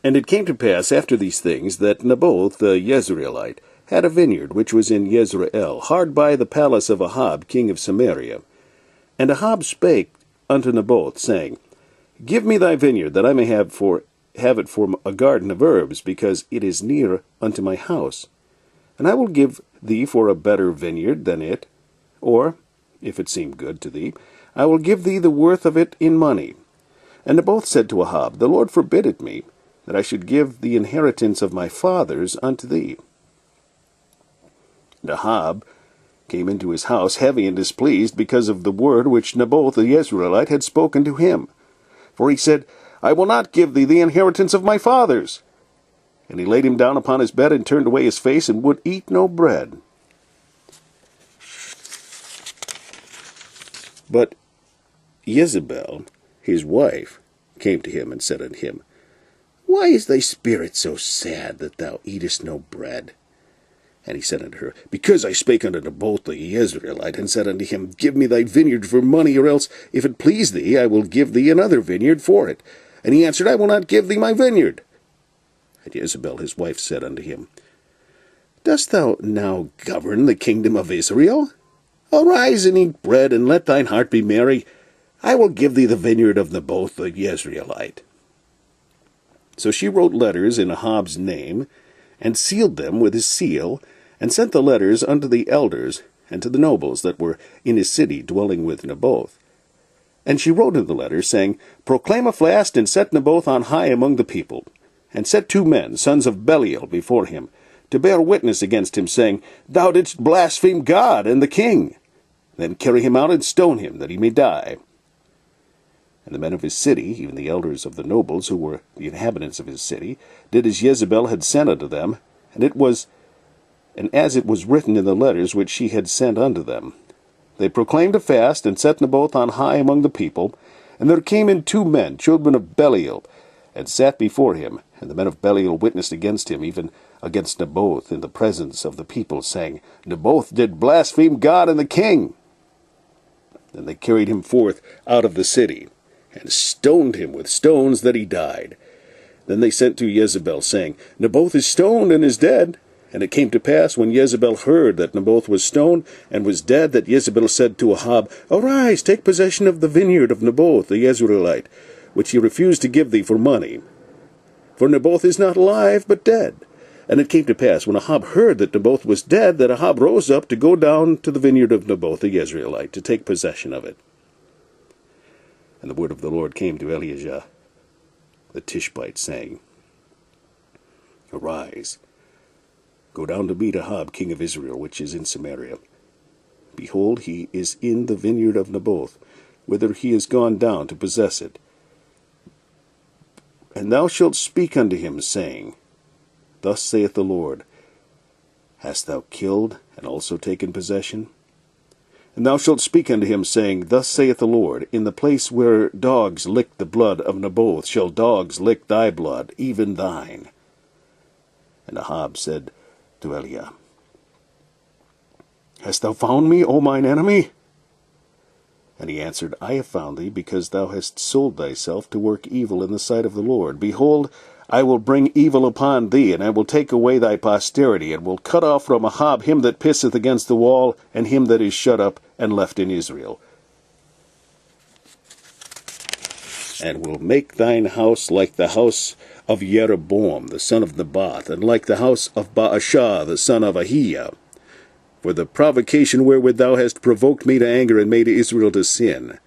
And it came to pass after these things that Naboth the Jezreelite had a vineyard which was in Jezreel, hard by the palace of Ahab king of Samaria. And Ahab spake unto Naboth, saying, Give me thy vineyard, that I may have it for a garden of herbs, because it is near unto my house. And I will give thee for a better vineyard than it, or, if it seem good to thee, I will give thee the worth of it in money. And Naboth said to Ahab, The Lord forbid it me, that I should give the inheritance of my fathers unto thee. And Ahab came into his house heavy and displeased, because of the word which Naboth the Jezreelite had spoken to him. For he said, I will not give thee the inheritance of my fathers. And he laid him down upon his bed, and turned away his face, and would eat no bread. But Jezebel, his wife, came to him, and said unto him, Why is thy spirit so sad, that thou eatest no bread? And he said unto her, Because I spake unto Naboth the Jezreelite, and said unto him, Give me thy vineyard for money, or else, if it please thee, I will give thee another vineyard for it. And he answered, I will not give thee my vineyard. And Jezebel his wife said unto him, Dost thou now govern the kingdom of Israel? Arise and eat bread, and let thine heart be merry. I will give thee the vineyard of Naboth the Jezreelite. So she wrote letters in Ahab's name, and sealed them with his seal, and sent the letters unto the elders, and to the nobles that were in his city dwelling with Naboth. And she wrote in the letters, saying, Proclaim a fast, and set Naboth on high among the people, and set 2 men, sons of Belial, before him, to bear witness against him, saying, Thou didst blaspheme God and the king. Then carry him out and stone him, that he may die. And the men of his city, even the elders of the nobles, who were the inhabitants of his city, did as Jezebel had sent unto them, and as it was written in the letters which she had sent unto them. They proclaimed a fast, and set Naboth on high among the people. And there came in 2 men, children of Belial, and sat before him. And the men of Belial witnessed against him, even against Naboth, in the presence of the people, saying, Naboth did blaspheme God and the king. Then they carried him forth out of the city, and stoned him with stones, that he died. Then they sent to Jezebel, saying, Naboth is stoned and is dead. And it came to pass, when Jezebel heard that Naboth was stoned and was dead, that Jezebel said to Ahab, Arise, take possession of the vineyard of Naboth the Jezreelite, which he refused to give thee for money. For Naboth is not alive, but dead. And it came to pass, when Ahab heard that Naboth was dead, that Ahab rose up to go down to the vineyard of Naboth the Jezreelite, to take possession of it. And the word of the Lord came to Elijah the Tishbite, saying, Arise, go down to meet Ahab king of Israel, which is in Samaria. Behold, he is in the vineyard of Naboth, whither he is gone down to possess it. And thou shalt speak unto him, saying, Thus saith the Lord, Hast thou killed, and also taken possession? And thou shalt speak unto him, saying, Thus saith the Lord, In the place where dogs licked the blood of Naboth shall dogs lick thy blood, even thine. And Ahab said to Elijah, Hast thou found me, O mine enemy? And he answered, I have found thee, because thou hast sold thyself to work evil in the sight of the Lord. Behold, I will bring evil upon thee, and I will take away thy posterity, and will cut off from Ahab him that pisseth against the wall, and him that is shut up and left in Israel. And will make thine house like the house of Jeroboam the son of Naboth, and like the house of Baasha the son of Ahijah, for the provocation wherewith thou hast provoked me to anger, and made Israel to sin.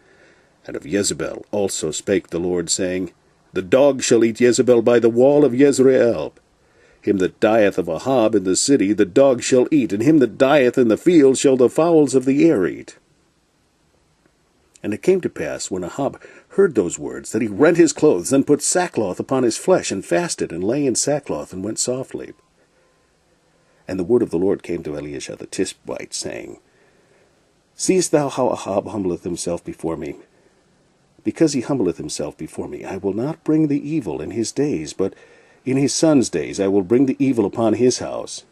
And of Jezebel also spake the Lord, saying, The dog shall eat Jezebel by the wall of Jezreel. Him that dieth of Ahab in the city the dog shall eat, and him that dieth in the field shall the fowls of the air eat. And it came to pass, when Ahab heard those words, that he rent his clothes, and put sackcloth upon his flesh, and fasted, and lay in sackcloth, and went softly. And the word of the Lord came to Elijah the Tishbite, saying, Seest thou how Ahab humbleth himself before me? Because he humbleth himself before me, I will not bring the evil in his days, but in his son's days I will bring the evil upon his house.